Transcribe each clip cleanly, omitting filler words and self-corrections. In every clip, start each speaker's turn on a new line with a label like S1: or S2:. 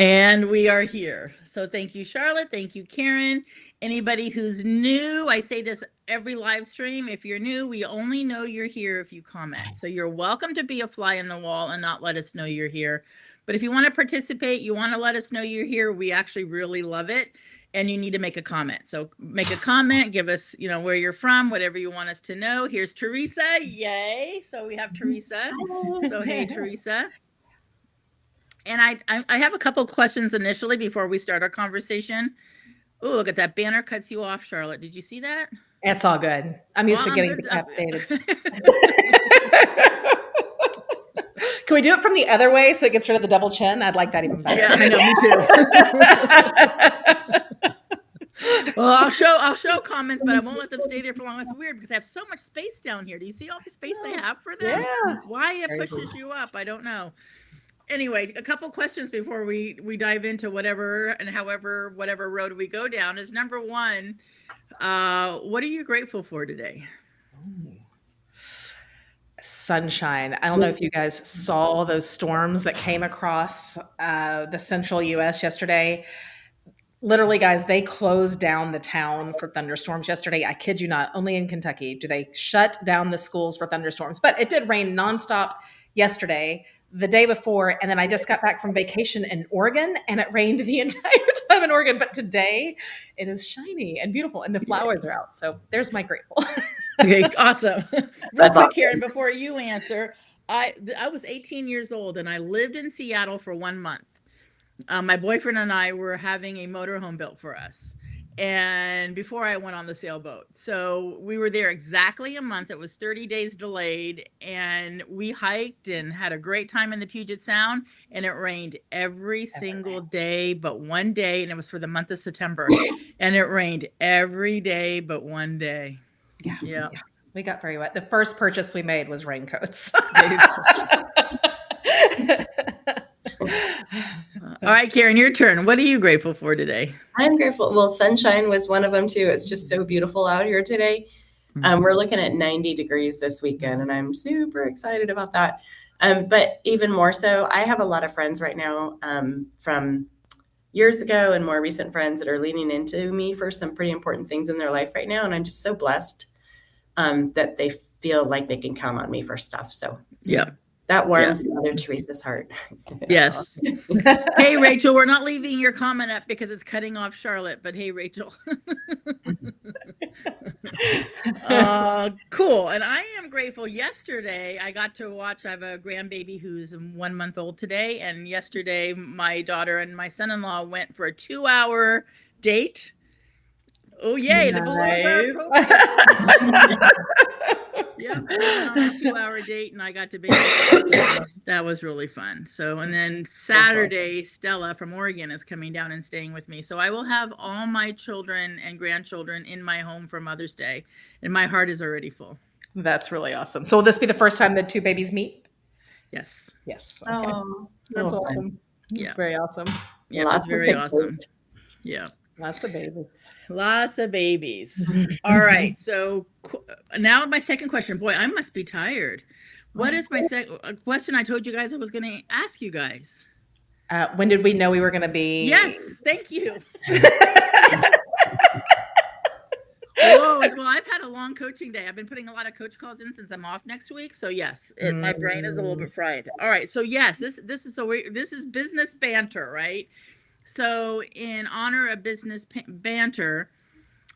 S1: And we are here. So thank you, Charlotte. Thank you, Karen. Anybody who's new, I say this every live stream. If you're new, we only know you're here if you comment. So you're welcome to be a fly in the wall and not let us know you're here. But if you want to participate, you want to let us know you're here, we actually really love it. And you need to make a comment. So make a comment, give us, where you're from, whatever you want us to know. Here's Teresa. Yay. So we have Teresa. So hey, Teresa. And I have a couple questions initially before we start our conversation. Oh, look at that banner cuts you off, Charlotte. Did you see that?
S2: It's all good. I'm used to getting decapitated. Can we do it from the other way so it gets rid of the double chin? I'd like that even better.
S1: Yeah, I know, me too. Well, I'll show comments, but I won't let them stay there for long. It's weird because I have so much space down here. Do you see all the space I have for them?
S2: Yeah.
S1: Why it pushes you up, I don't know. Anyway, a couple questions before we dive into whatever road we go down is number one, what are you grateful for today?
S2: Sunshine. I don't know if you guys saw those storms that came across the central US yesterday. Literally, guys, they closed down the town for thunderstorms yesterday. I kid you not, only in Kentucky do they shut down the schools for thunderstorms. But it did rain nonstop yesterday, the day before, and then I just got back from vacation in Oregon, and it rained the entire time in Oregon. But today, it is shiny and beautiful, and the flowers are out. So there's my grateful.
S1: Okay, awesome. Real quick, Karen, before you answer, I was 18 years old, and I lived in Seattle for 1 month. My boyfriend and I were having a motorhome built for us. And before I went on the sailboat. So we were there exactly a month. It was 30 days delayed. And we hiked and had a great time in the Puget Sound. And it rained every single day but one day. And it was for the month of September. And it rained every day but one day. Yeah.
S2: We got very wet. The first purchase we made was raincoats.
S1: All right, Karen, your turn. What are you grateful for today?
S3: I'm grateful. Well, sunshine was one of them too. It's just so beautiful out here today. We're looking at 90 degrees this weekend, and I'm super excited about that. But even more so, I have a lot of friends right now from years ago and more recent friends that are leaning into me for some pretty important things in their life right now. And I'm just so blessed that they feel like they can count on me for stuff. So
S1: yeah.
S3: That warms Mother Teresa's heart.
S1: Yes. Hey, Rachel, we're not leaving your comment up because it's cutting off Charlotte, but hey, Rachel. Cool. And I am grateful. Yesterday, I got to watch, I have a grandbaby who's 1 month old today. And yesterday, my daughter and my son-in-law went for a 2-hour date. Oh, yay. Nice. The balloons are yeah, we went on a 2-hour date and I got to babysit. So that was really fun. So, and then Saturday, Stella from Oregon is coming down and staying with me. So I will have all my children and grandchildren in my home for Mother's Day, and my heart is already full.
S2: That's really awesome. So will this be the first time the two babies meet?
S1: Yes.
S2: Yes. Okay. Oh, that's awesome.
S1: Yeah.
S2: That's very awesome.
S1: Yeah, that's very awesome. Yeah.
S2: Lots of babies.
S1: Lots of babies. All right. So now my second question. Boy, I must be tired. What is my second question I told you guys I was going to ask you guys?
S2: When did we know we were going to be?
S1: Yes. Thank you. Yes. Whoa. Well, I've had a long coaching day. I've been putting a lot of coach calls in since I'm off next week. So yes, my brain is a little bit fried. All right. So yes, this is business banter, right? So in honor of business banter,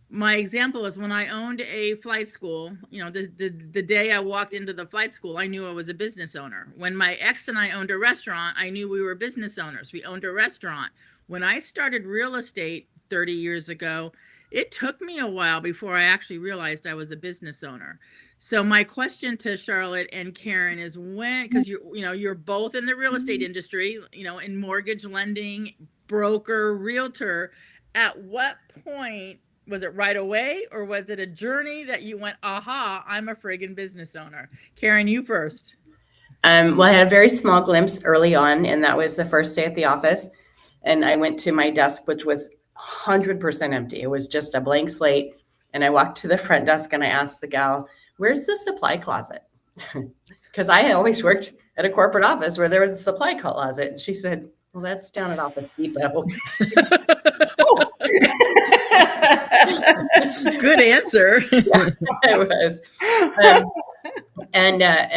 S1: my example is when I owned a flight school, the day I walked into the flight school, I knew I was a business owner. When my ex and I owned a restaurant, I knew we were business owners. We owned a restaurant. When I started real estate 30 years ago, it took me a while before I actually realized I was a business owner. So my question to Charlotte and Karen is because you're both in the real estate industry, in mortgage lending, broker, realtor, at what point, was it right away or was it a journey that you went, aha, I'm a friggin' business owner? Karen, you first.
S3: Well, I had a very small glimpse early on, and that was the first day at the office. And I went to my desk, which was 100% empty. It was just a blank slate. And I walked to the front desk and I asked the gal, where's the supply closet? Because I always worked at a corporate office where there was a supply closet. And she said, Well, that's down at Office Depot.
S1: Good answer.
S3: Yeah, it was.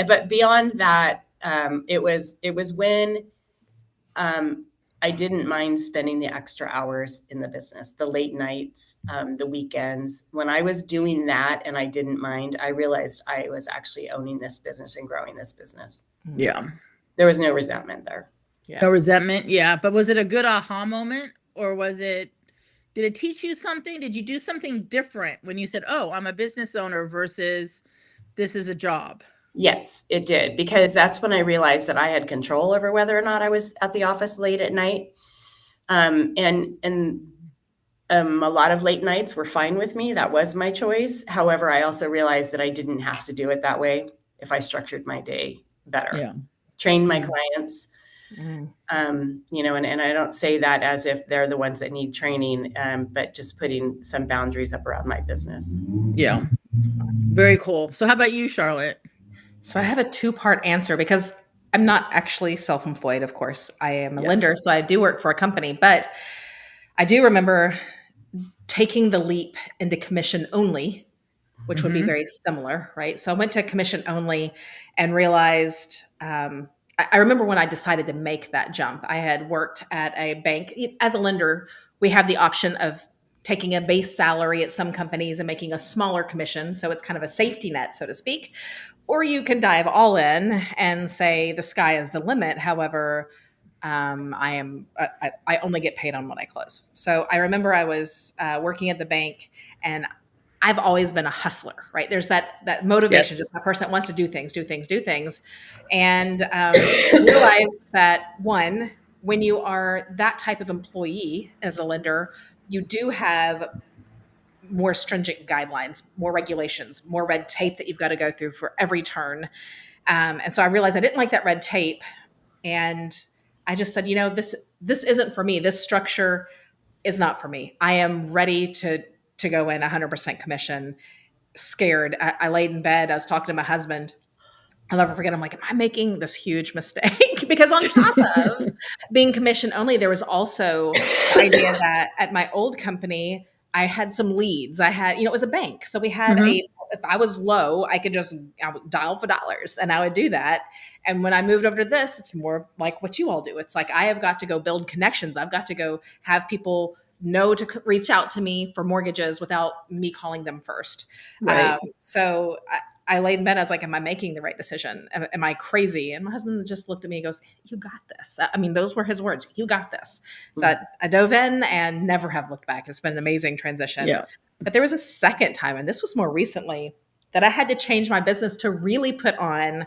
S3: But beyond that, it was when I didn't mind spending the extra hours in the business, the late nights, the weekends. When I was doing that and I didn't mind, I realized I was actually owning this business and growing this business.
S1: Yeah.
S3: There was no resentment there.
S2: Yeah.
S1: No resentment. Yeah. But was it a good aha moment, or did it teach you something? Did you do something different when you said, oh, I'm a business owner versus this is a job?
S3: Yes, it did, because that's when I realized that I had control over whether or not I was at the office late at night. And a lot of late nights were fine with me. That was my choice. However, I also realized that I didn't have to do it that way if I structured my day better.
S1: Yeah.
S3: Trained my clients.
S2: Mm.
S3: And I don't say that as if they're the ones that need training, but just putting some boundaries up around my business.
S1: Yeah. Very cool. So how about you, Charlotte?
S2: So I have a two-part answer because I'm not actually self-employed, of course. I am a
S1: Yes.
S2: lender, so I do work for a company, but I do remember taking the leap into commission only, which would be very similar, right? So I went to commission only and realized, I remember when I decided to make that jump. I had worked at a bank. As a lender, we have the option of taking a base salary at some companies and making a smaller commission. So it's kind of a safety net, so to speak. Or you can dive all in and say the sky is the limit. However, I only get paid on what I close. So I remember I was working at the bank, and I've always been a hustler, right? There's that motivation,
S1: Yes.
S2: just a person that wants to do things, and realize that one, when you are that type of employee as a lender, you do have more stringent guidelines, more regulations, more red tape that you've got to go through for every turn. And so I realized I didn't like that red tape, and I just said, this isn't for me. This structure is not for me. I am ready to go in 100% commission. Scared. I laid in bed. I was talking to my husband. I'll never forget. I'm like, am I making this huge mistake? Because on top of being commission only, there was also the idea that at my old company, I had some leads. I had, it was a bank. So we had if I was low, I would dial for dollars, and I would do that. And when I moved over to this, it's more like what you all do. It's like, I have got to go build connections. I've got to go have people know to reach out to me for mortgages without me calling them first.
S1: Right.
S2: So I laid in bed. I was like, am I making the right decision? Am I crazy? And my husband just looked at me and goes, you got this. I mean, those were his words. You got this. So I dove in and never have looked back. It's been an amazing transition.
S1: Yeah.
S2: But there was a second time, and this was more recently, that I had to change my business to really put on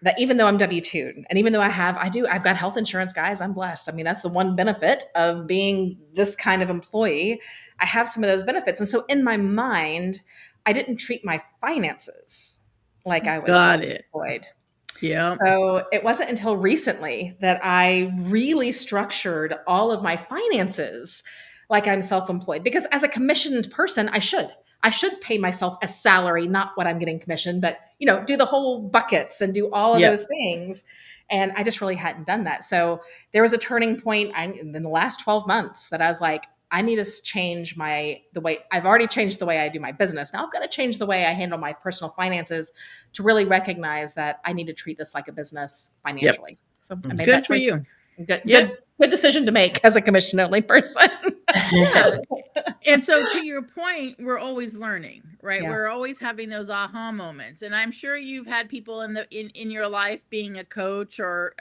S2: that. Even though I'm W-2, and even though I've got health insurance, guys, I'm blessed. I mean, that's the one benefit of being this kind of employee. I have some of those benefits. And so in my mind, I didn't treat my finances like I was self-employed.
S1: Yeah.
S2: So it wasn't until recently that I really structured all of my finances like I'm self-employed, because as a commissioned person, I should pay myself a salary, not what I'm getting commissioned, but do the whole buckets and do all of those things. And I just really hadn't done that. So there was a turning point in the last 12 months that I was like, I need to change the way I've already changed the way I do my business. Now I've got to change the way I handle my personal finances to really recognize that I need to treat this like a business financially. So I made
S1: Good for you.
S2: Good decision to make as a commission only person.
S1: Yeah. And so to your point, we're always learning, right?
S2: Yeah.
S1: We're always having those aha moments. And I'm sure you've had people in your life being a coach or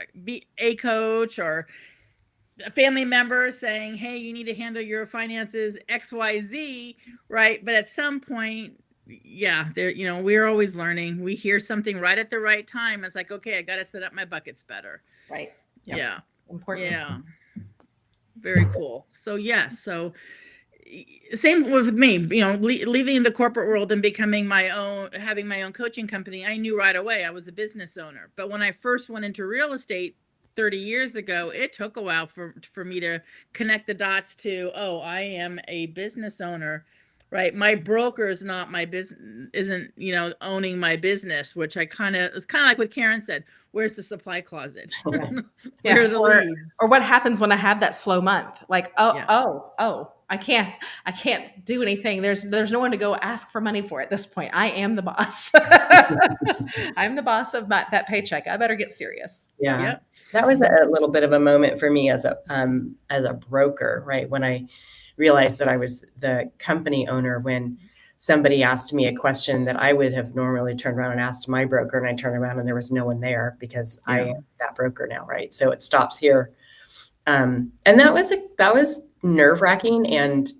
S1: a family member saying, hey, you need to handle your finances XYZ, right? But at some point, we're always learning. We hear something right at the right time. It's like, okay, I got to set up my buckets better.
S2: Right. Yep.
S1: Yeah.
S2: Important.
S1: Yeah. Very cool. So yes. So same with me, leaving the corporate world and having my own coaching company. I knew right away I was a business owner. But when I first went into real estate 30 years ago, it took a while for me to connect the dots to, oh, I am a business owner right? My broker is not my business, isn't, owning my business, which it's kind of like what Karen said. Where's the supply closet?
S3: Right.
S1: Where are the
S2: Or
S1: leads?
S2: what happens when I have that slow month? Like,
S1: Yeah.
S2: I can't do anything. There's no one to go ask for money for at this point. I am the boss. I'm the boss of that paycheck. I better get serious.
S3: Yeah.
S1: Yep.
S3: That was a little bit of a moment for me as a broker, right? When I realized that I was the company owner, when somebody asked me a question that I would have normally turned around and asked my broker, and I turned around and there was no one there because I
S1: Yeah.
S3: am that broker now, right? So it stops here. And that was nerve-wracking, and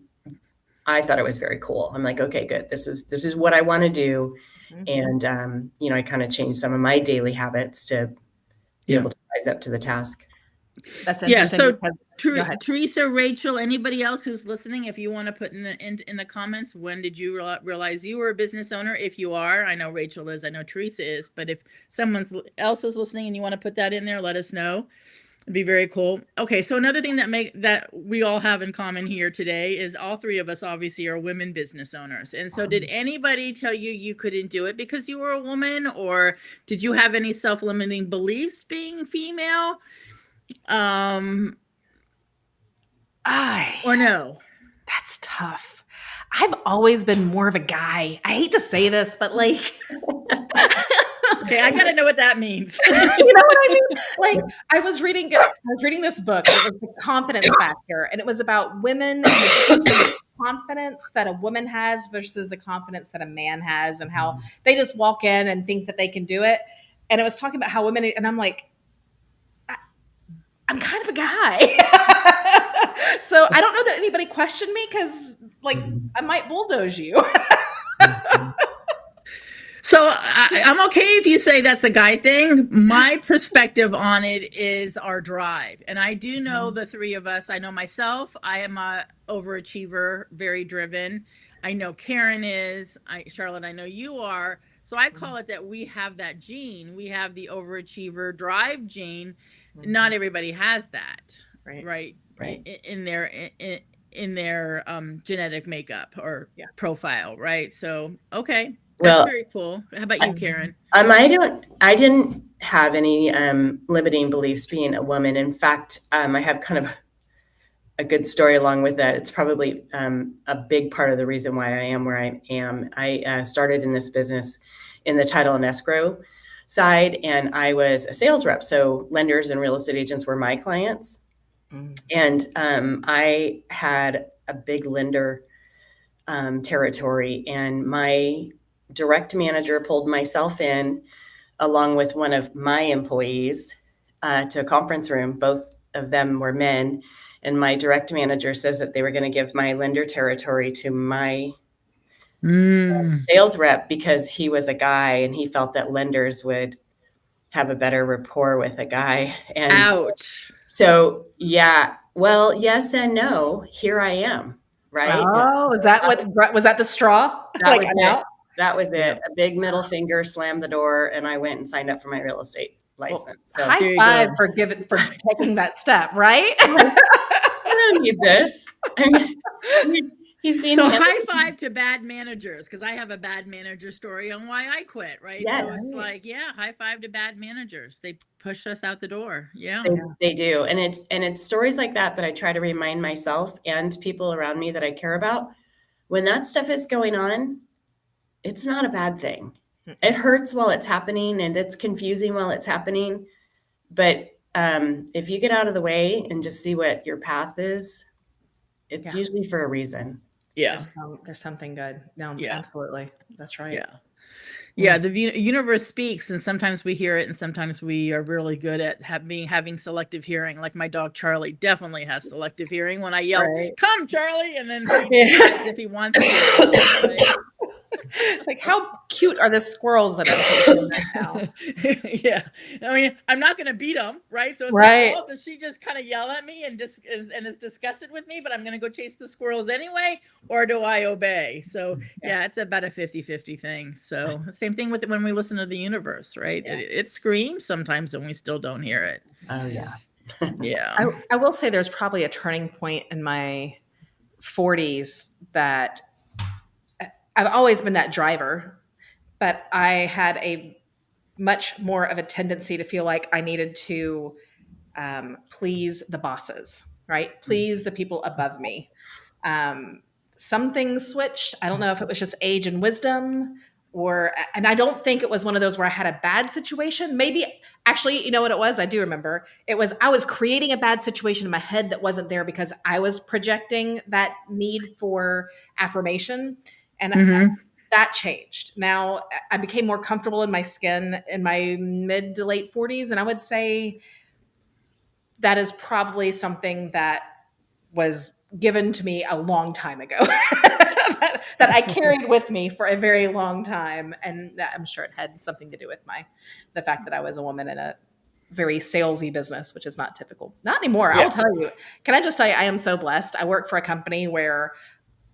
S3: I thought it was very cool. I'm like, okay, good. This is what I want to do.
S2: Mhm.
S3: And I kind of changed some of my daily habits to be
S1: Yeah.
S3: able to rise up to the task.
S2: That's
S1: Yeah.
S2: interesting.
S1: So
S2: Because, go ahead.
S1: Teresa, Rachel, anybody else who's listening, if you want to put in the comments, when did you realize you were a business owner? If you are, I know Rachel is, I know Teresa is, but if someone else is listening and you want to put that in there, let us know. It'd be very cool. Okay, so another thing that we all have in common here today is all three of us obviously are women business owners. And so did anybody tell you couldn't do it because you were a woman, or did you have any self-limiting beliefs being female? Or no?
S2: That's tough. I've always been more of a guy. I hate to say this, but like,
S1: Okay, I gotta know what that means.
S2: you know what I mean? Like, I was reading this book. It was The Confidence Factor, and it was about women and the confidence that a woman has versus the confidence that a man has, and how they just walk in and think that they can do it. And it was talking about how women, and I'm like, I'm kind of a guy. So I don't know that anybody questioned me because, like, I might bulldoze you.
S1: So I'm okay if you say that's a guy thing. My perspective on it is our drive. And I do know the three of us. I know myself. I am a overachiever, very driven. I know Karen is. Charlotte, I know you are. So I call it that we have that gene. We have the overachiever drive gene. Not everybody has that, right? In their genetic makeup or profile, right? So okay. That's very cool. How about you, Karen?
S3: I didn't have any limiting beliefs being a woman. In fact, I have kind of a good story along with that. It's probably a big part of the reason why I am where I am. I started in this business in the title and escrow side, and I was a sales rep. So lenders and real estate agents were my clients. And I had a big lender territory, and my direct manager pulled myself in along with one of my employees to a conference room. Both of them were men. And my direct manager says that they were going to give my lender territory to my sales rep because he was a guy and he felt that lenders would have a better rapport with a guy. And
S1: ouch.
S3: So, yeah, well, yes and no. Here I am. Right.
S2: Oh, is that was that the straw?
S3: That was it. That was it. A big middle finger, slammed the door, and I went and signed up for my real estate license. So
S2: high five for taking that step, right?
S3: I don't need this. He's being
S1: so high five to bad managers, because I have a bad manager story on why I quit, right?
S3: Yes.
S1: So it's like, high five to bad managers. They push us out the door. Yeah.
S3: They do. And it's stories like that I try to remind myself and people around me that I care about. When that stuff is going on, it's not a bad thing. It hurts while it's happening and it's confusing while it's happening. But if you get out of the way and just see what your path is, it's usually for a reason.
S1: Yeah.
S2: There's something good. No, absolutely. That's right.
S1: Yeah. Yeah. The universe speaks, and sometimes we hear it, and sometimes we are really good at having selective hearing. Like my dog Charlie definitely has selective hearing. When I yell, "Come, Charlie," and then he decides if he wants to. Right?
S2: It's like, how cute are the squirrels that I'm taking right now?
S1: Yeah, I mean, I'm not going to beat them, right? So it's
S2: right.
S1: like, does she just kind of yell at me and is disgusted with me, but I'm going to go chase the squirrels anyway, or do I obey? So it's about a 50-50 thing. So same thing with it when we listen to the universe, right? It screams sometimes and we still don't hear it.
S3: Oh yeah.
S1: Yeah.
S2: I will say there's probably a turning point in my 40s that I've always been that driver, but I had a much more of a tendency to feel like I needed to please the bosses, right? Please the people above me. Um, some things switched. I don't know if it was just age and wisdom, and I don't think it was one of those where I had a bad situation. Maybe, actually, you know what it was? I do remember. It was I was creating a bad situation in my head that wasn't there because I was projecting that need for affirmation. And
S1: Mm-hmm.
S2: that changed. Now I became more comfortable in my skin in my mid to late 40s. And I would say that is probably something that was given to me a long time ago that I carried with me for a very long time. And I'm sure it had something to do with the fact that I was a woman in a very salesy business, which is not typical. Not anymore.
S1: Yeah.
S2: I'll tell you. Can I just tell you, I am so blessed. I work for a company where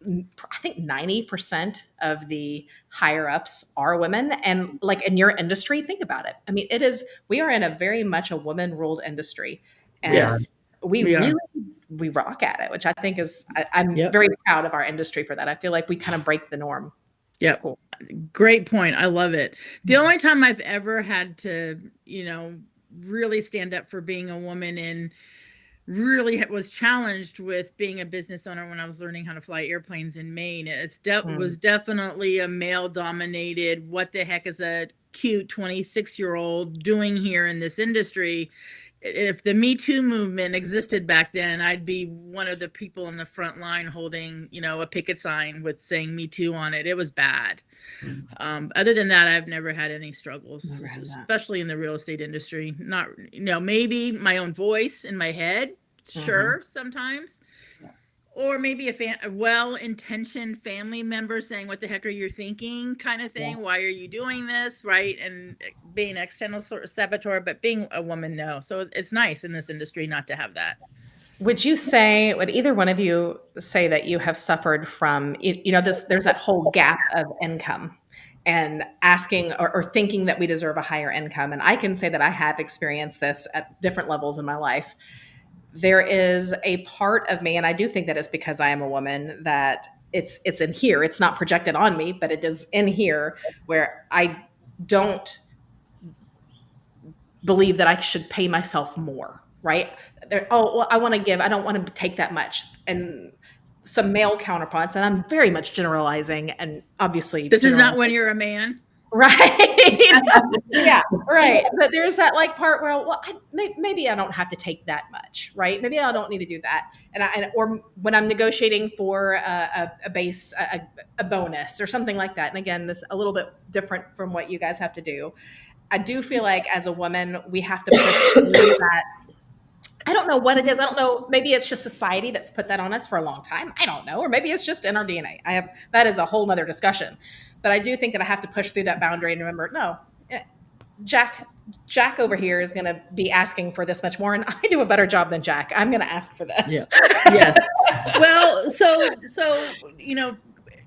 S2: I think 90% of the higher ups are women. And like in your industry, think about it. I mean, we are in a very much a woman ruled industry. And
S1: Yes.
S2: we
S1: We are.
S2: really, we rock at it, which I think I'm
S1: Yep.
S2: very proud of our industry for that. I feel like we kind of break the norm. It's
S1: Yep.
S2: cool.
S1: Great point. I love it. The only time I've ever had to, really stand up for being a woman and really was challenged with being a business owner when I was learning how to fly airplanes in Maine. Was definitely a male dominated, what the heck is a cute 26-year-old doing here in this industry? If the Me Too movement existed back then, I'd be one of the people in the front line holding, a picket sign with saying Me Too on it. It was bad. Other than that, I've never had any struggles,
S2: Never had that.
S1: especially in the real estate industry. Not, maybe my own voice in my head, sure, sometimes. Or maybe a well-intentioned family member saying, "What the heck are you thinking?" kind of thing. Why are you doing this, right? And being an external sort of saboteur, but being a woman, no. So it's nice in this industry not to have that.
S2: Would either one of you say that you have suffered from, there's that whole gap of income and asking or thinking that we deserve a higher income? And I can say that I have experienced this at different levels in my life. There is a part of me, and I do think that it's because I am a woman, that it's in here. It's not projected on me, but it is in here where I don't believe that I should pay myself more, right? I want to give. I don't want to take that much. And some male counterparts, and I'm very much generalizing, and obviously
S1: this is not when you're a man.
S2: Right. Yeah, right. But there's that part where, maybe I don't have to take that much, right? Maybe I don't need to do that. Or when I'm negotiating for a base, a bonus or something like that. And again, this a little bit different from what you guys have to do. I do feel like as a woman, we have to push through that. I don't know what it is. I don't know. Maybe it's just society that's put that on us for a long time. I don't know. Or maybe it's just in our DNA. That is a whole nother discussion. But I do think that I have to push through that boundary and remember, no, Jack over here is going to be asking for this much more. And I do a better job than Jack. I'm going to ask for this.
S1: Yeah. Yes. Well, so,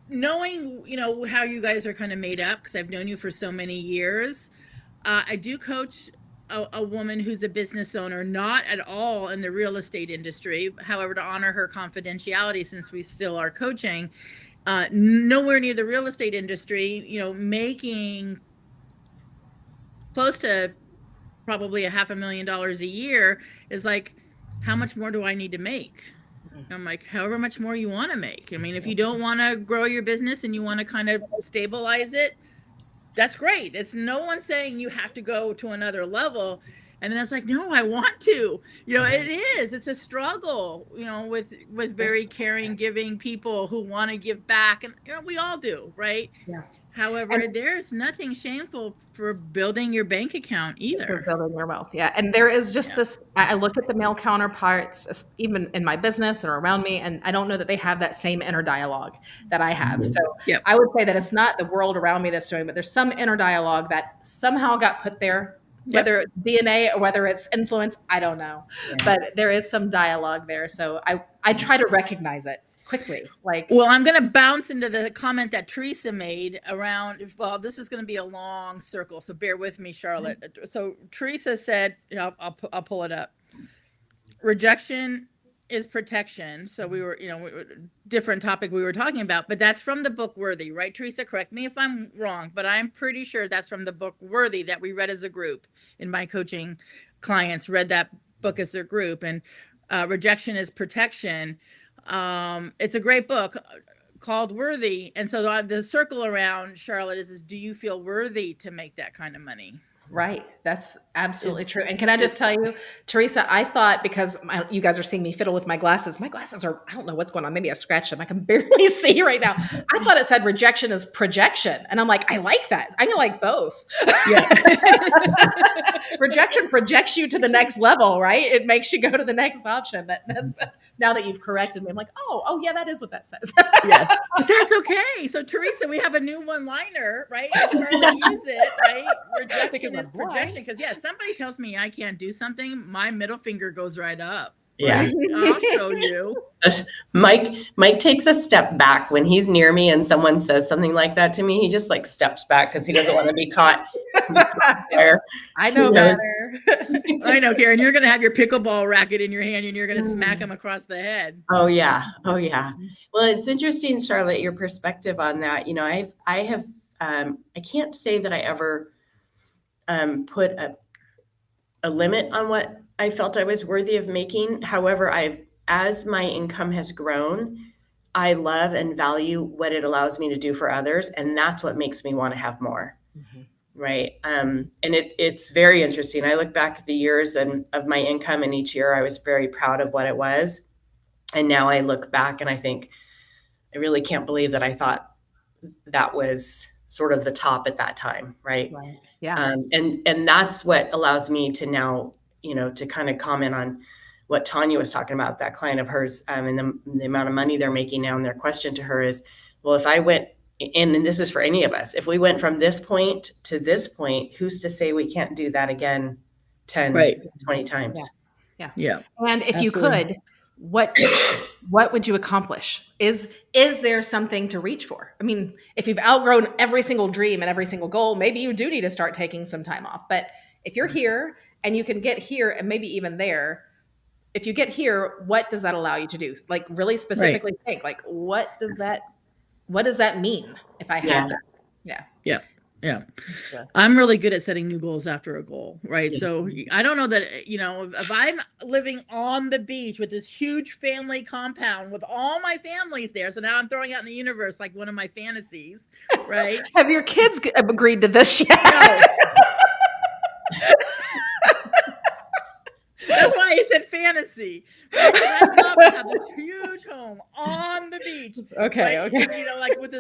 S1: knowing, how you guys are kind of made up, because I've known you for so many years, I do coach a woman who's a business owner, not at all in the real estate industry. However, to honor her confidentiality, since we still are coaching, nowhere near the real estate industry, making close to probably $500,000 a year is like, how much more do I need to make? I'm like, however much more you want to make. I mean, if you don't want to grow your business and you want to kind of stabilize it, that's great. It's no one saying you have to go to another level. And then it's like, no, I want to. It's a struggle, with very caring, giving people who want to give back. And, we all do, right?
S2: Yeah.
S1: However, there's nothing shameful for building your bank account either.
S2: For building your wealth. Yeah. And there is just this, I look at the male counterparts, even in my business or around me, and I don't know that they have that same inner dialogue that I have. So I would say that it's not the world around me that's doing, but there's some inner dialogue that somehow got put there, whether it's DNA or whether it's influence, I don't know. But there is some dialogue there. So I try to recognize it quickly.
S1: Well, I'm going to bounce into the comment that Teresa made around, this is going to be a long circle, so bear with me, Charlotte. So Teresa said, I'll pull it up. Rejection is protection. So we were, different topic we were talking about, but that's from the book Worthy, right, Teresa? Correct me if I'm wrong, but I'm pretty sure that's from the book Worthy that we read as a group. And my coaching clients read that book as a group. And rejection is protection. It's a great book called Worthy. And so the circle around, Charlotte, is do you feel worthy to make that kind of money?
S2: Right. That's absolutely true. And can I just tell you, Teresa, I thought because you guys are seeing me fiddle with my glasses are, I don't know what's going on. Maybe I scratched them. I can barely see right now. I thought it said rejection is projection. And I'm like, I like that. I can like both.
S1: Yeah.
S2: Rejection projects you to the next level, right? It makes you go to the next option. That's now that you've corrected me, I'm like, oh yeah, that is what that says.
S1: Yes, but that's okay. So Teresa, we have a new one-liner, right? We're trying to use it, right? Rejection is projection. Because somebody tells me I can't do something, my middle finger goes right up. Right? Yeah, I'll show you.
S3: Mike takes a step back when he's near me and someone says something like that to me. He just like steps back because he doesn't want to be caught.
S2: I know better.
S1: I know, Karen. You're going to have your pickleball racket in your hand and you're going to smack him across the head.
S3: Oh yeah. Well, it's interesting, Charlotte, your perspective on that. I can't say that I ever put a limit on what I felt I was worthy of making. However, as my income has grown, I love and value what it allows me to do for others. And that's what makes me want to have more. Mm-hmm. Right. And it's very interesting. I look back at the years of my income, and each year I was very proud of what it was. And now I look back and I think, I really can't believe that I thought that was sort of the top at that time. Right.
S2: Yeah.
S3: And that's what allows me to now, to kind of comment on what Tanya was talking about, that client of hers, and the amount of money they're making now. And their question to her is, well, if I went, and this is for any of us, if we went from this point to this point, who's to say we can't do that again 10, 20 times?
S2: Yeah. And if you could, what would you accomplish? Is there something to reach for? I mean, if you've outgrown every single dream and every single goal, maybe you do need to start taking some time off. But if you're here and you can get here and maybe even there, if you get here, what does that allow you to do? Like really specifically think, like, what does that mean if I have that?
S1: Yeah. I'm really good at setting new goals after a goal, right? So I don't know that, if I'm living on the beach with this huge family compound with all my families there, so now I'm throwing out in the universe like one of my fantasies, right?
S2: Have your kids agreed to this yet?
S1: No. That's why I said fantasy. Right? I'd love to have this huge home on the beach.
S2: Okay.
S1: Right?
S2: Okay.
S1: Like with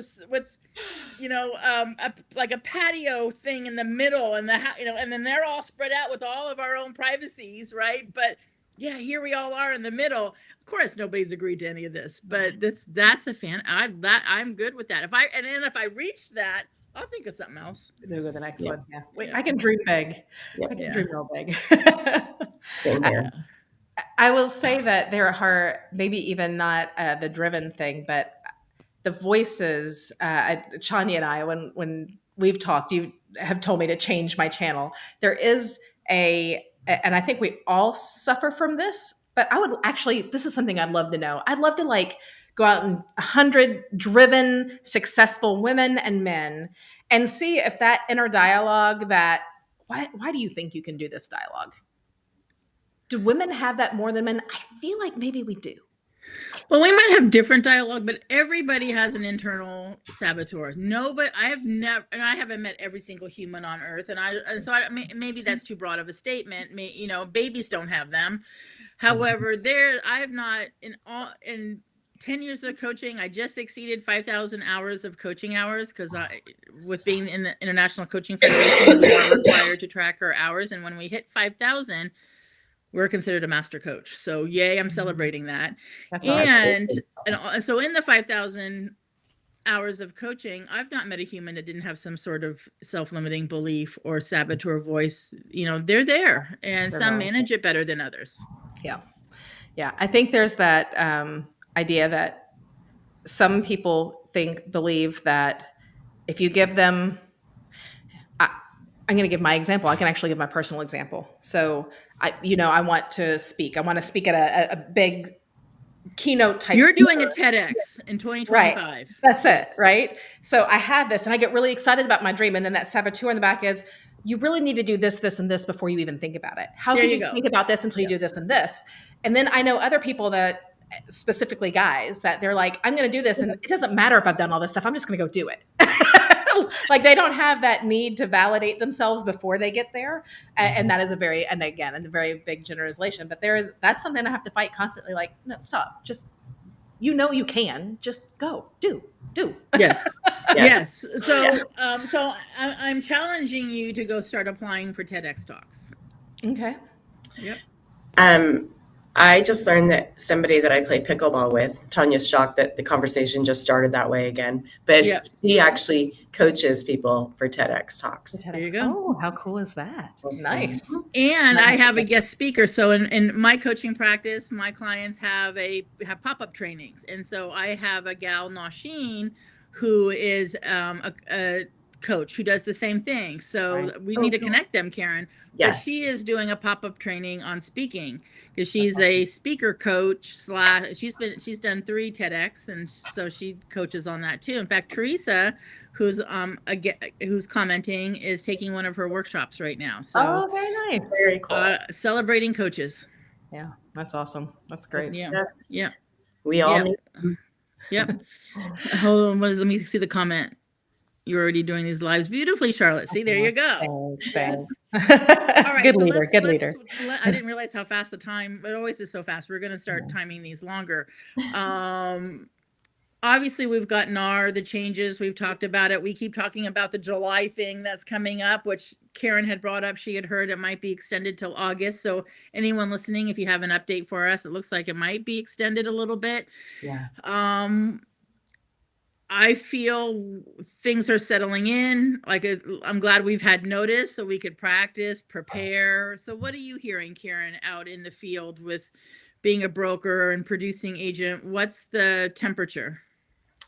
S1: like a patio thing in the middle, and and then they're all spread out with all of our own privacies, right? But yeah, here we all are in the middle. Of course, nobody's agreed to any of this, but that's a fan. I'm good with that. If I reach that, I'll think of something else.
S2: We'll go to the next one. Yeah. Wait, I can dream big. I can dream real big.
S3: Same here.
S2: I will say that there are maybe even not the driven thing, but the voices, Chania and I, when we've talked, you have told me to change my channel. There is and I think we all suffer from this, but this is something I'd love to know. I'd love to go out and 100 driven, successful women and men and see if that inner dialogue why do you think you can do this dialogue? Do women have that more than men? I feel like maybe we do.
S1: Well, we might have different dialogue, but everybody has an internal saboteur. I haven't met every single human on earth. Maybe that's too broad of a statement. Babies don't have them. However, I have not in 10 years of coaching, I just exceeded 5,000 hours of coaching hours because with being in the International Coaching Federation, we are required to track our hours. And when we hit 5,000, we're considered a master coach. So yay, I'm celebrating that. And so in the 5,000 hours of coaching, I've not met a human that didn't have some sort of self-limiting belief or saboteur voice. They're there, and some manage it better than others.
S2: Yeah. I think there's that idea that some people believe that if you give them, I'm going to give my example. I can actually give my personal example. So I want to speak. I want to speak at a big keynote type.
S1: You're doing a
S2: speaker.
S1: TEDx in
S2: Right.
S1: 2025.
S2: That's
S1: Yes.
S2: it, right? So I have this and I get really excited about my dream. And then that saboteur in the back is, you really need to do this, this, and this before you even think about it. How
S1: There
S2: could
S1: you
S2: you
S1: go.
S2: think about this until you
S1: Yeah.
S2: do this and this? And then I know other people that, specifically guys, that they're like, I'm going to do this. And it doesn't matter if I've done all this stuff. I'm just going to go do it. Like they don't have that need to validate themselves before they get there. And that is a very big generalization. But that's something I have to fight constantly. Like, no, stop. Just, you can just go do.
S1: Yes.
S3: Yes.
S1: Yes. So, I'm challenging you to go start applying for TEDx talks.
S2: Okay.
S1: Yep.
S3: I just learned that somebody that I play pickleball with, Tanya's shocked that the conversation just started that way again, but
S1: Yep.
S3: she actually coaches people for TEDx talks.
S1: There you go.
S2: Oh, how cool is that? Nice.
S1: And I have a guest speaker. So in my coaching practice, my clients have pop-up trainings. And so I have a gal, Nasheen, who is a coach who does the same thing. So
S2: Right.
S1: we need to connect them, Karen.
S3: Yes.
S1: But she is doing a pop-up training on speaking because she's a speaker coach / she's done 3 TEDx, and so she coaches on that too. In fact, Teresa, who's commenting, is taking one of her workshops right now. So
S2: Oh, very nice.
S3: Very cool.
S1: celebrating coaches.
S2: Yeah, that's awesome. That's great.
S1: Yeah.
S3: We all
S1: Yep.
S3: need
S1: Yep. Hold on, let me see the comment. You're already doing these lives beautifully, Charlotte. See, there you go.
S2: Thanks.
S1: All right.
S2: Good
S1: so
S2: leader. Good leader.
S1: I didn't realize how fast the time, it always is so fast. We're going to start timing these longer. Obviously, we've got NAR, the changes. We've talked about it. We keep talking about the July thing that's coming up, which Karen had brought up. She had heard it might be extended till August. So anyone listening, if you have an update for us, it looks like it might be extended a little bit.
S2: Yeah.
S1: I feel things are settling in. Like, I'm glad we've had notice so we could practice, prepare. So what are you hearing, Karen, out in the field with being a broker and producing agent? What's the temperature?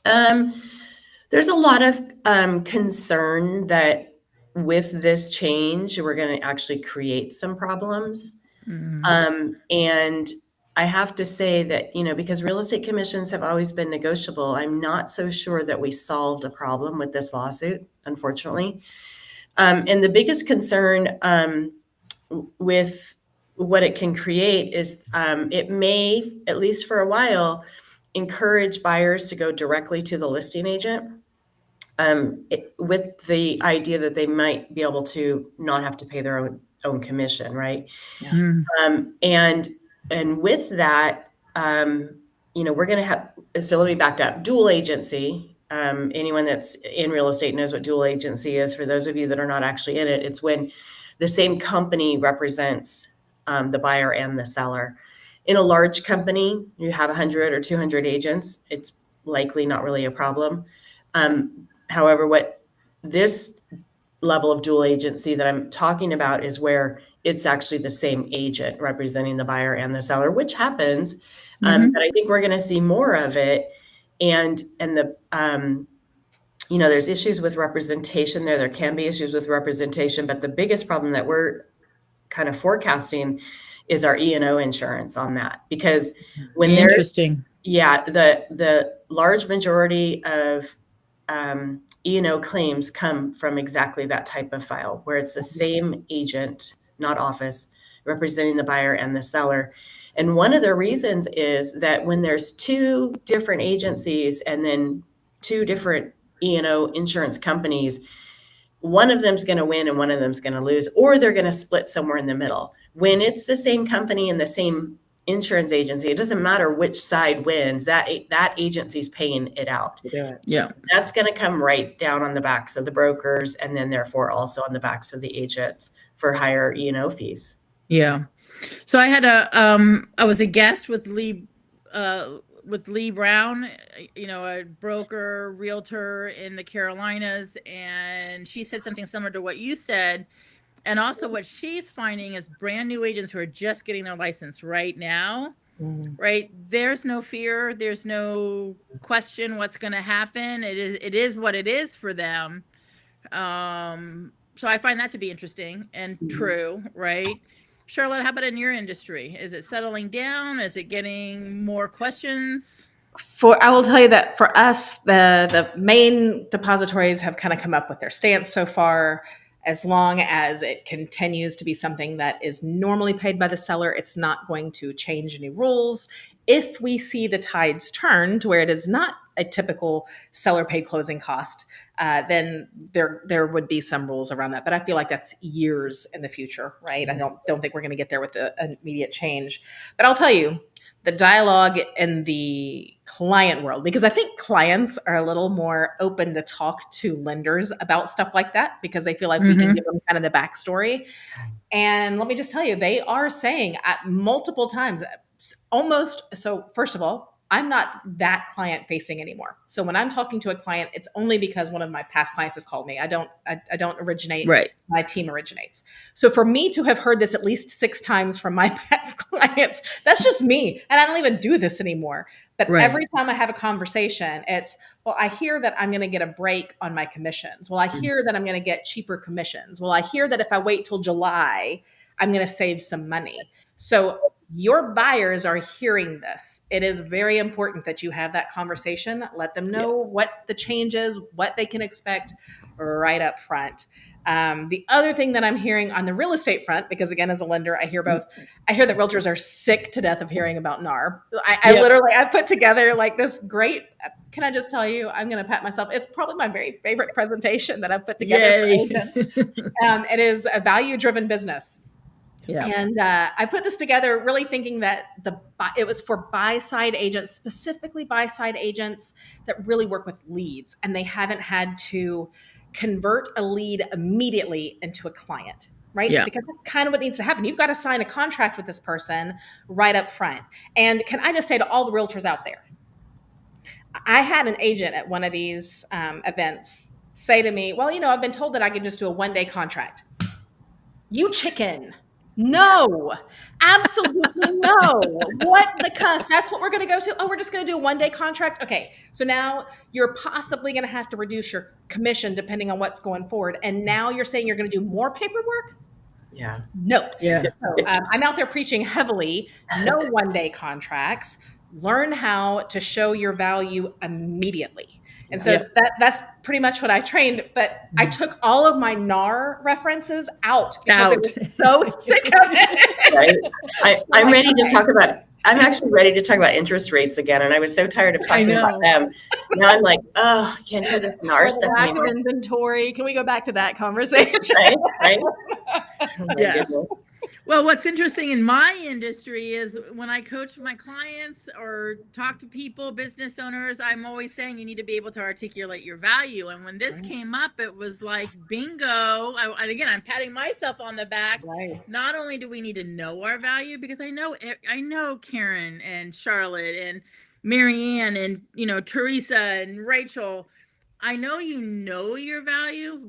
S3: There's a lot of concern that with this change, we're going to actually create some problems. And I have to say that, because real estate commissions have always been negotiable, I'm not so sure that we solved a problem with this lawsuit, unfortunately. And the biggest concern with what it can create is it may, at least for a while, encourage buyers to go directly to the listing agent with the idea that they might be able to not have to pay their own commission, right?
S2: Yeah.
S3: And with that, we're going to have, so let me back up, dual agency. Anyone that's in real estate knows what dual agency is. For those of you that are not actually in it, it's when the same company represents the buyer and the seller. In a large company, you have 100 or 200 agents. It's likely not really a problem. However, what this level of dual agency that I'm talking about is where it's actually the same agent representing the buyer and the seller, which happens. But I think we're going to see more of it. And there's issues with representation there. There can be issues with representation, but the biggest problem that we're kind of forecasting is our E&O insurance on that. Because when
S1: Interesting.
S3: The large majority of E&O claims come from exactly that type of file, where it's the same agent, not office, representing the buyer and the seller. And one of the reasons is that when there's 2 different agencies and then 2 different E&O insurance companies, one of them's going to win and one of them's going to lose, or they're going to split somewhere in the middle. When it's the same company and the same insurance agency, it doesn't matter which side wins, that agency's paying it out.
S1: Yeah.
S3: That's going to come right down on the backs of the brokers, and then therefore also on the backs of the agents for higher E&O fees.
S1: Yeah. So I had I was a guest with Lee Brown, a broker, realtor in the Carolinas, and she said something similar to what you said. And also what she's finding is brand new agents who are just getting their license right now, right? There's no fear. There's no question what's going to happen. It is what it is for them. So I find that to be interesting and true, right? Charlotte, how about in your industry? Is it settling down? Is it getting more questions?
S2: I will tell you that for us, the main depositories have kind of come up with their stance so far. As long as it continues to be something that is normally paid by the seller, it's not going to change any rules. If we see the tides turn to where it is not a typical seller paid closing cost, then there would be some rules around that. But I feel like that's years in the future, right? I don't think we're going to get there with an immediate change. But I'll tell you, the dialogue in the client world, because I think clients are a little more open to talk to lenders about stuff like that because they feel like we can give them kind of the backstory. And let me just tell you, they are saying at multiple times, almost. So first of all, I'm not that client facing anymore. So when I'm talking to a client, it's only because one of my past clients has called me. I don't originate.
S1: Right.
S2: My team originates. So for me to have heard this at least 6 times from my past clients, that's just me. And I don't even do this anymore. But every time I have a conversation, it's, well, I hear that I'm going to get a break on my commissions. Well, I hear that I'm going to get cheaper commissions. Well, I hear that if I wait till July, I'm going to save some money. So your buyers are hearing this. It is very important that you have that conversation. Let them know what the change is, what they can expect right up front. The other thing that I'm hearing on the real estate front, because again, as a lender, I hear both. I hear that realtors are sick to death of hearing about NAR. I put together like this great, can I just tell you, I'm going to pat myself. It's probably my very favorite presentation that I've put together for agents. It is a value-driven business. Yeah. And I put this together really thinking that it was for buy-side agents, specifically buy-side agents that really work with leads, and they haven't had to convert a lead immediately into a client, right? Yeah. Because that's kind of what needs to happen. You've got to sign a contract with this person right up front. And can I just say to all the realtors out there, I had an agent at one of these events say to me, well, I've been told that I could just do a 1-day contract. You chicken. No, absolutely no. What the cuss? That's what we're going to go to. Oh, we're just going to do a 1-day contract. Okay. So now you're possibly going to have to reduce your commission depending on what's going forward. And now you're saying you're going to do more paperwork?
S3: Yeah.
S2: No. Yeah. So I'm out there preaching heavily, no 1-day contracts. Learn how to show your value immediately. And so that's pretty much what I trained, but I took all of my references out because I was so sick of it.
S3: Right. I'm ready to talk about, I'm actually ready to talk about interest rates again. And I was so tired of talking about them. Now I'm like, oh, I can't do this NAR stuff anymore.
S2: Lack of inventory. Can we go back to that conversation?
S3: Right?
S1: Yes. Well, what's interesting in my industry is when I coach my clients or talk to people, business owners, I'm always saying you need to be able to articulate your value. And when this came up, it was like, bingo. And again, I'm patting myself on the back. Right. Not only do we need to know our value, because I know Karen and Charlotte and Marianne and, Teresa and Rachel. I know you know your value,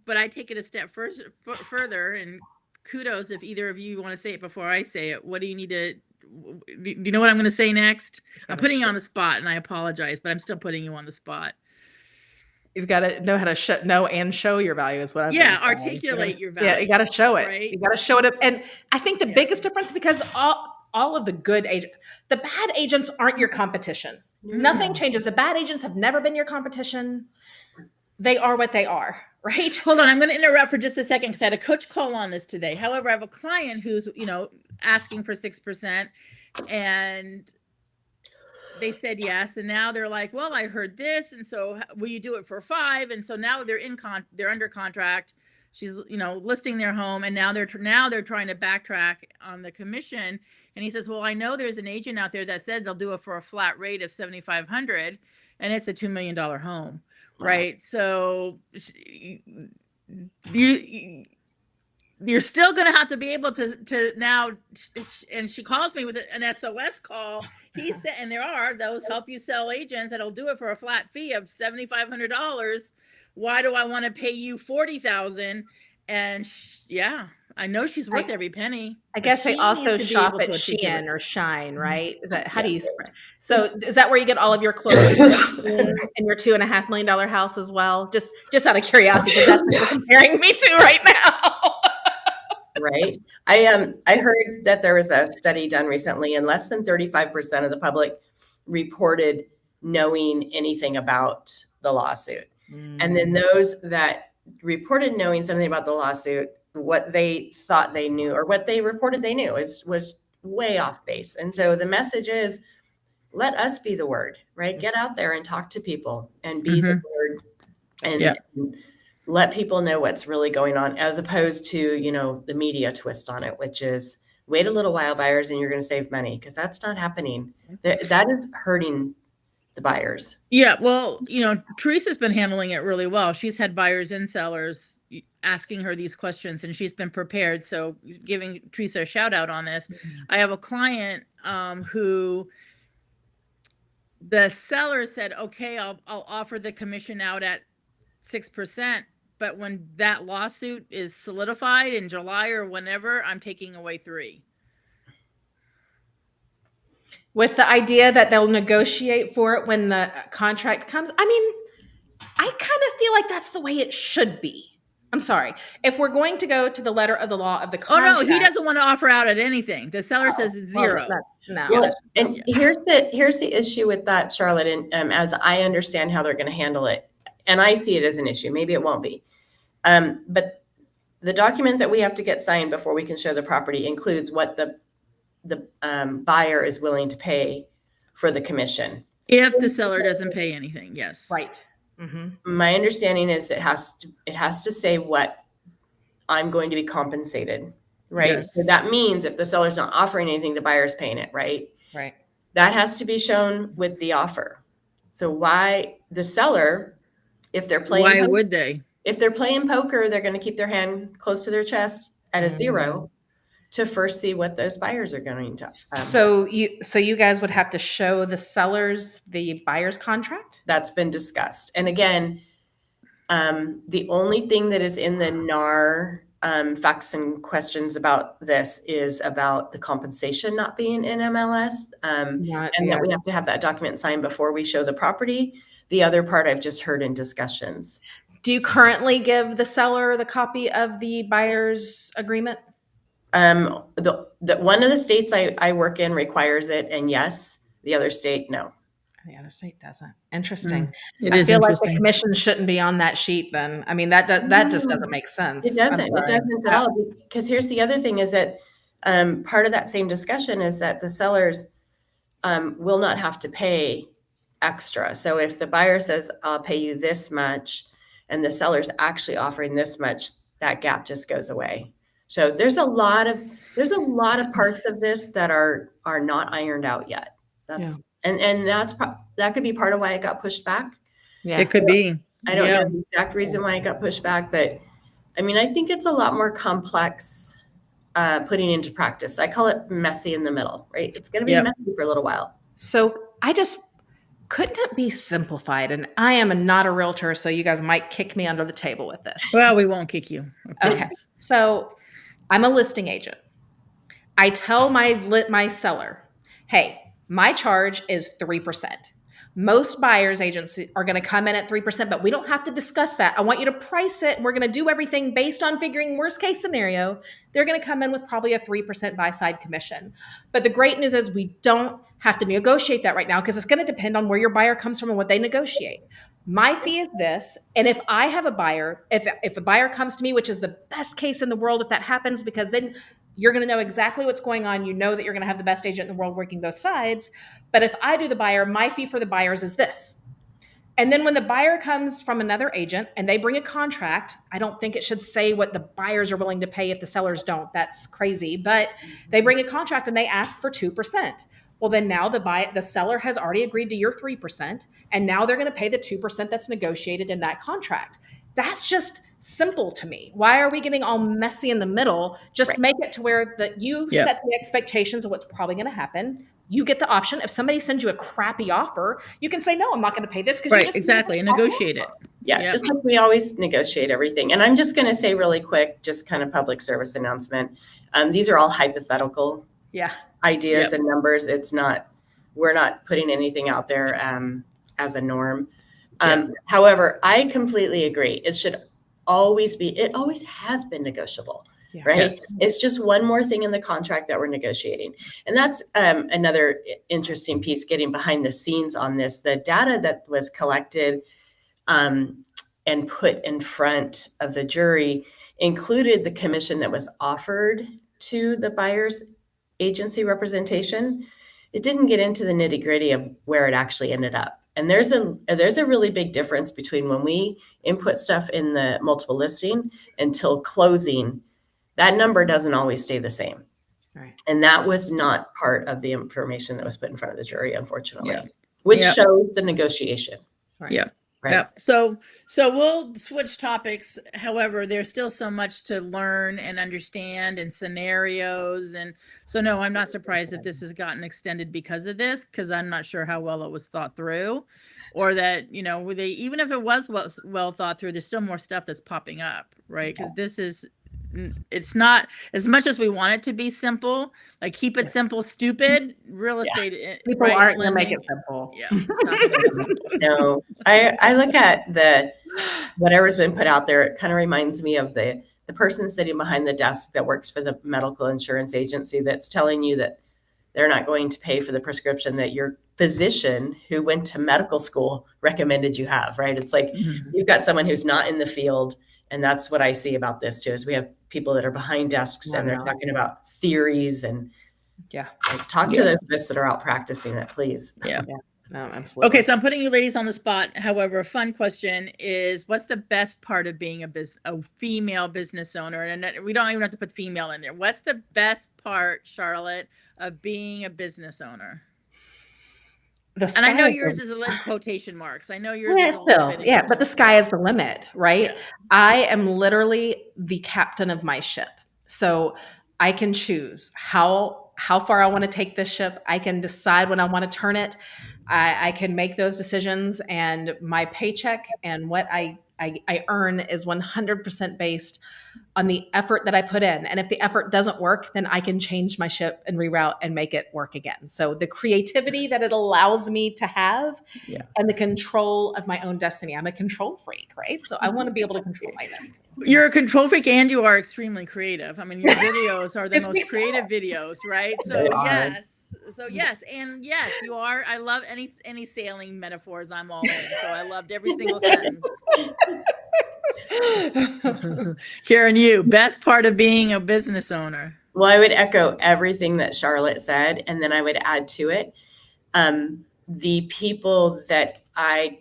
S1: but I take it a step further and kudos if either of you want to say it before I say it. What do you need to, do you know what I'm going to say next? I'm putting you on the spot and I apologize, but I'm still putting you on the spot.
S2: You've got to know how to know and show your value is what I'm
S1: saying. Articulate your value.
S2: Yeah, you got to show it. Right? You got to show it. And I think the biggest difference, because all of the good agents, the bad agents aren't your competition. Nothing changes. The bad agents have never been your competition. They are what they are. Right.
S1: Hold on. I'm going to interrupt for just a second because I had a coach call on this today. However, I have a client who's, asking for 6% and they said yes. And now they're like, well, I heard this. And so will you do it for 5? And so now they're they're under contract. She's, listing their home. And now they're trying to backtrack on the commission. And he says, well, I know there's an agent out there that said they'll do it for a flat rate of $7,500 and it's a $2 million home. Right. So you're still going to have to be able to now. And she calls me with an SOS call. He said, and there are those help you sell agents that'll do it for a flat fee of $7,500. Why do I want to pay you $40,000? And I know she's worth every penny.
S2: I guess they also shop at Shein or Shine, right? Is that how do you spread? So is that where you get all of your clothes in your $2.5 million house as well? Just out of curiosity, because that's what you're comparing me to right now.
S3: right? I heard that there was a study done recently, and less than 35% of the public reported knowing anything about the lawsuit. And then those that reported knowing something about the lawsuit, what they thought they knew or what they reported they knew was way off base. And so the message is, let us be the word, right? Get out there and talk to people and be the word and let people know what's really going on, as opposed to, the media twist on it, which is wait a little while, buyers, and you're going to save money, because that's not happening. That is hurting the buyers.
S1: Yeah, well, Teresa's been handling it really well. She's had buyers and sellers asking her these questions, and she's been prepared. So giving Teresa a shout out on this. I have a client who the seller said, okay, I'll offer the commission out at 6%. But when that lawsuit is solidified in July or whenever, I'm taking away 3%.
S2: With the idea that they'll negotiate for it when the contract comes. I mean, I kind of feel like that's the way it should be. I'm sorry. If we're going to go to the letter of the law of the contract.
S1: Oh, no, he doesn't want to offer out at anything. The seller says it's 0.
S3: And here's the issue with that, Charlotte, and as I understand how they're going to handle it, and I see it as an issue. Maybe it won't be. But the document that we have to get signed before we can show the property includes what the buyer is willing to pay for the commission.
S1: If the seller doesn't pay anything, yes.
S2: Right. Mm-hmm.
S3: My understanding is it has to say what I'm going to be compensated, right?
S1: Yes.
S3: So that means if the seller's not offering anything, the buyer's paying it, right?
S2: Right.
S3: That has to be shown with the offer. So why the seller, if they're playing,
S1: why would they?
S3: If they're playing poker, they're going to keep their hand close to their chest at a 0 to first see what those buyers are going to.
S2: So you guys would have to show the sellers the buyer's contract?
S3: That's been discussed. And again, the only thing that is in the NAR facts and questions about this is about the compensation not being in MLS, and that we have to have that document signed before we show the property. The other part I've just heard in discussions.
S2: Do you currently give the seller the copy of the buyer's agreement?
S3: The one of the states I work in requires it, and yes, the other state, no.
S2: The other state doesn't. Interesting.
S1: I feel
S2: like the commission shouldn't be on that sheet then. I mean, that just doesn't make sense.
S3: It doesn't at all. Because here's the other thing is that part of that same discussion is that the sellers will not have to pay extra. So if the buyer says, I'll pay you this much, and the seller's actually offering this much, that gap just goes away. So there's a lot of parts of this that are not ironed out yet. And that could be part of why it got pushed back.
S2: Yeah,
S1: it could be.
S3: I don't know the exact reason why it got pushed back, but I mean, I think it's a lot more complex putting into practice. I call it messy in the middle, right? It's going to be messy for a little while.
S2: So couldn't it be simplified? And I am not a realtor, so you guys might kick me under the table with this.
S1: Well, we won't kick you.
S2: Okay. So I'm a listing agent. I tell my seller, hey, my charge is 3%. Most buyers agents are going to come in at 3%, but we don't have to discuss that. I want you to price it. We're going to do everything based on figuring worst case scenario. They're going to come in with probably a 3% buy side commission. But the great news is we don't have to negotiate that right now because it's going to depend on where your buyer comes from and what they negotiate. My fee is this. And if I have a buyer, if a buyer comes to me, which is the best case in the world if that happens, because then you're going to know exactly what's going on. You know that you're going to have the best agent in the world working both sides. But if I do the buyer, my fee for the buyers is this. And then when the buyer comes from another agent and they bring a contract, I don't think it should say what the buyers are willing to pay if the sellers don't. That's crazy. But they bring a contract and they ask for 2%. Well, then now the seller has already agreed to your 3%. And now they're going to pay the 2% that's negotiated in that contract. That's just simple to me. Why are we getting all messy in the middle? Just make it to where you set the expectations of what's probably going to happen. You get the option. If somebody sends you a crappy offer, you can say, no, I'm not going to pay this.
S1: Right, exactly. And negotiate it.
S3: Yeah, just like we always negotiate everything. And I'm just going to say really quick, just kind of public service announcement. These are all hypothetical ideas and numbers. We're not putting anything out there as a norm. However, I completely agree. It always has been negotiable. right?
S1: Yes.
S3: It's just one more thing in the contract that we're negotiating. And that's another interesting piece getting behind the scenes on this. The data that was collected and put in front of the jury included the commission that was offered to the buyer's agency representation. It didn't get into the nitty gritty of where it actually ended up. And there's a really big difference between when we input stuff in the multiple listing until closing. That number doesn't always stay the same.
S2: Right.
S3: And that was not part of the information that was put in front of the jury, unfortunately,
S1: Yeah.
S3: which
S1: Yeah.
S3: shows the negotiation.
S2: Right.
S1: Yeah.
S3: Right.
S1: Yep. So we'll switch topics. However, there's still so much to learn and understand and scenarios. And so, no, I'm not surprised that this has gotten extended because of this, because I'm not sure how well it was thought through, or that, even if it was well thought through, there's still more stuff that's popping up, right? Because it's not as much as we want it to be simple, like keep it simple, stupid real estate.
S2: People aren't going to make it simple.
S1: Yeah. It's not gonna be simple.
S3: No, I look at whatever's been put out there. It kind of reminds me of the person sitting behind the desk that works for the medical insurance agency that's telling you that they're not going to pay for the prescription that your physician who went to medical school recommended you have, right? It's like you've got someone who's not in the field. And that's what I see about this too, is we have people that are behind desks and they're talking about theories and talk to those of us that are out practicing it, please.
S1: Yeah.
S2: No, absolutely.
S1: Okay, so I'm putting you ladies on the spot. However, a fun question is, what's the best part of being a female business owner? And we don't even have to put female in there. What's the best part, Charlotte, of being a business owner? And I know yours is a little quotation marks. I know yours is
S2: still, but the sky is the limit, right? Yeah. I am literally the captain of my ship. So I can choose how far I want to take this ship. I can decide when I want to turn it. I can make those decisions, and my paycheck and what I earn is 100% based on the effort that I put in. And if the effort doesn't work, then I can change my ship and reroute and make it work again. So the creativity that it allows me to have and the control of my own destiny. I'm a control freak, right? So I want to be able to control my destiny.
S1: You're a control freak and you are extremely creative. I mean, your videos are the most creative videos, right? So yes. So yes, and yes, you are. I love any sailing metaphors. I'm all in. So I loved every single sentence. Karen, you best part of being a business owner.
S3: Well, I would echo everything that Charlotte said, and then I would add to it the people that I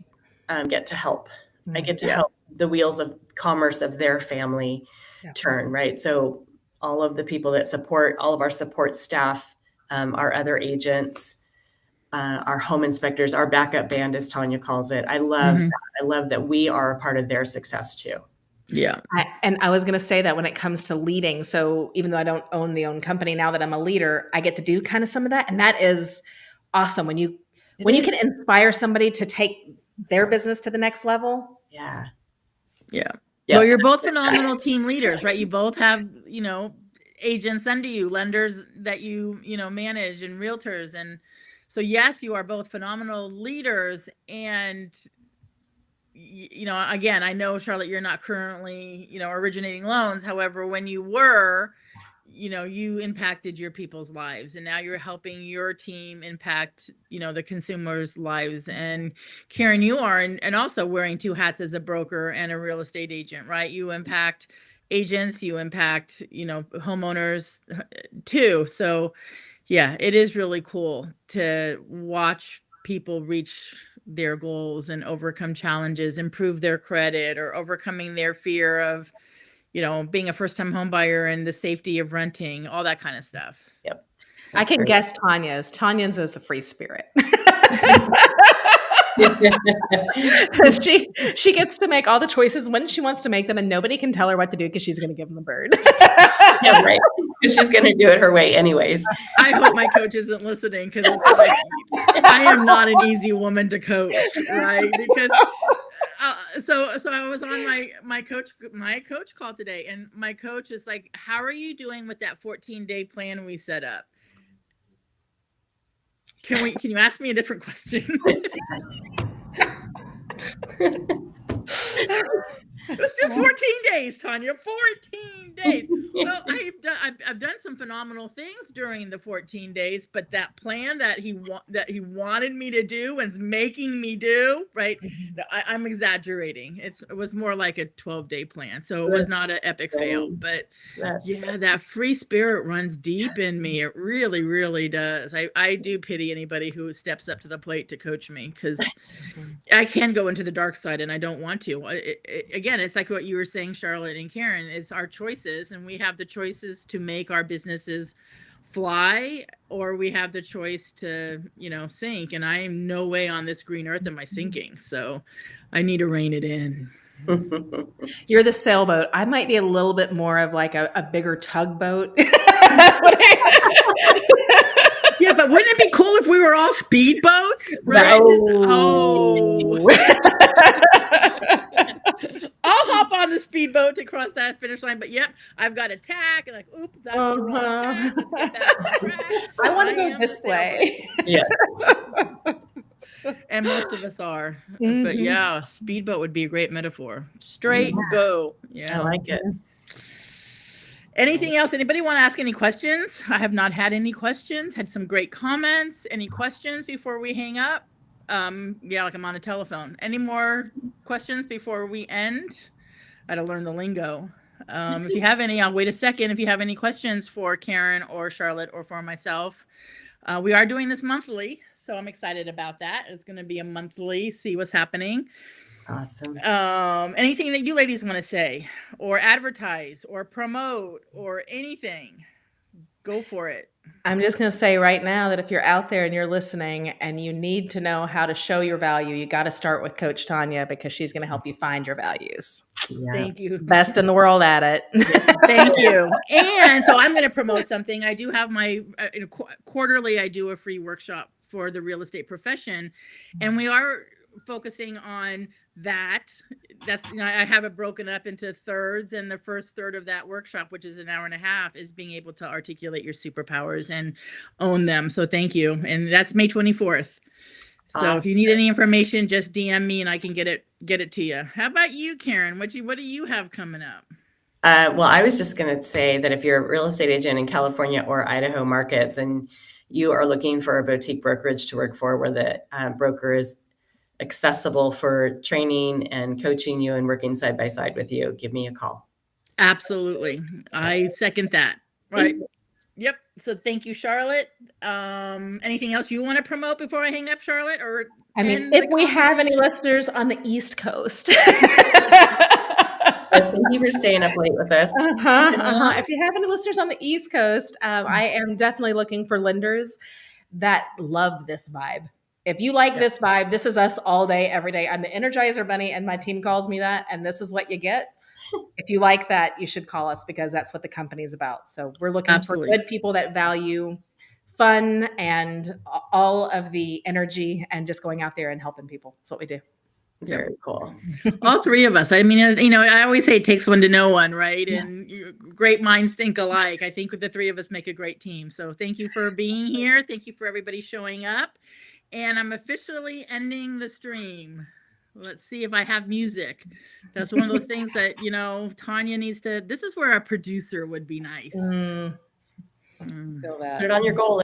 S3: get to help. I get to help the wheels of commerce of their family turn, right? So all of the people that support, all of our support staff, our other agents, our home inspectors, our backup band, as Tanya calls it. I love that. I love that we are a part of their success too.
S1: Yeah.
S2: And I was going to say that when it comes to leading, so even though I don't own the own company, now that I'm a leader, I get to do kind of some of that. And that is awesome. When you can inspire somebody to take their business to the next level.
S3: Yeah.
S1: Yeah. Well, you're both phenomenal team leaders, right? You both have, agents under you, lenders that you manage, and realtors. And so, yes, you are both phenomenal leaders. And, again, I know, Charlotte, you're not currently, originating loans. However, when you were, you impacted your people's lives, and now you're helping your team impact, the consumers' lives. And Karen, you are, and also wearing two hats as a broker and a real estate agent, right? You impact agents, you impact, homeowners too. So yeah, it is really cool to watch people reach their goals and overcome challenges, improve their credit, or overcoming their fear of, being a first-time home buyer and the safety of renting, all that kind of stuff.
S3: Yep.
S2: I can guess Tanya's. Tanya's is the free spirit. she gets to make all the choices when she wants to make them, and nobody can tell her what to do because she's going to give them the bird.
S3: Yeah, right. She's going to do it her way anyways.
S1: I hope my coach isn't listening, because it's like, I am not an easy woman to coach, right? Because so I was on my coach call today, and my coach is like, how are you doing with that 14-day plan we set up? Can you ask me a different question? It was just 14 days, Tanya. 14 days. Well, I've done some phenomenal things during the 14 days, but that plan that he wanted me to do and is making me do, right? I'm exaggerating. It was more like a 12-day plan, so it was not an epic fail. But yeah, that free spirit runs deep in me. It really, really does. I do pity anybody who steps up to the plate to coach me, because I can go into the dark side and I don't want to. Again, it's like what you were saying, Charlotte and Karen, it's our choices, and we have the choices to make our businesses fly, or we have the choice to, sink. And I am no way on this green earth am I sinking. So I need to rein it in.
S2: You're the sailboat. I might be a little bit more of like a bigger tugboat.
S1: Yeah, but wouldn't it be cool if we were all speedboats? Right? I'll hop on the speedboat to cross that finish line, but yep, I've got a tack, and like, oops, that's the wrong tack. Let's get that on track.
S2: I want to go this way.
S3: Yeah.
S1: And most of us are. But yeah, speedboat would be a great metaphor. Straight go. Yeah.
S3: I like it.
S1: Anything else? Anybody want to ask any questions? I have not had any questions. Had some great comments. Any questions before we hang up? Yeah, like I'm on a telephone. Any more questions before we end? I had to learn the lingo. If you have any, I'll wait a second. If you have any questions for Karen or Charlotte or for myself, we are doing this monthly, so I'm excited about that. It's going to be a monthly, see what's happening.
S3: Awesome.
S1: Anything that you ladies want to say or advertise or promote or anything, go for it.
S2: I'm just going to say right now that if you're out there and you're listening and you need to know how to show your value, you got to start with Coach Tanya, because she's going to help you find your values.
S3: Yeah.
S1: Thank you.
S2: Best in the world at it.
S1: Thank you. And so I'm going to promote something. I do have my quarterly, I do a free workshop for the real estate profession, and we are focusing on that's I have it broken up into thirds, and the first third of that workshop, which is an hour and a half, is being able to articulate your superpowers and own them. So thank you. And that's May 24th. So if you need any information, just DM me and I can get it to you. How about you, Karen? What do you have coming up?
S3: Well, I was just going to say that if you're a real estate agent in California or Idaho markets and you are looking for a boutique brokerage to work for where the broker is accessible for training and coaching you and working side by side with you, give me a call.
S1: Absolutely. I second that. Right. Yep. So thank you, Charlotte. Anything else you want to promote before I hang up, Charlotte? Or
S2: I mean, if we have any listeners on the East Coast.
S3: Yes, thank you for staying up late with us.
S2: If you have any listeners on the East Coast, I am definitely looking for lenders that love this vibe. If you like this vibe, this is us all day, every day. I'm the Energizer Bunny, and my team calls me that, and this is what you get. If you like that, you should call us, because that's what the company is about. So we're looking for good people that value fun and all of the energy and just going out there and helping people. That's what we do.
S3: Very cool.
S1: All three of us. I mean, I always say it takes one to know one, right? Yeah. And great minds think alike. I think the three of us make a great team. So thank you for being here. Thank you for everybody showing up. And I'm officially ending the stream. Let's see if I have music. That's one of those things that, Tanya needs to, this is where a producer would be nice.
S2: Feel that.
S3: Put it on your goal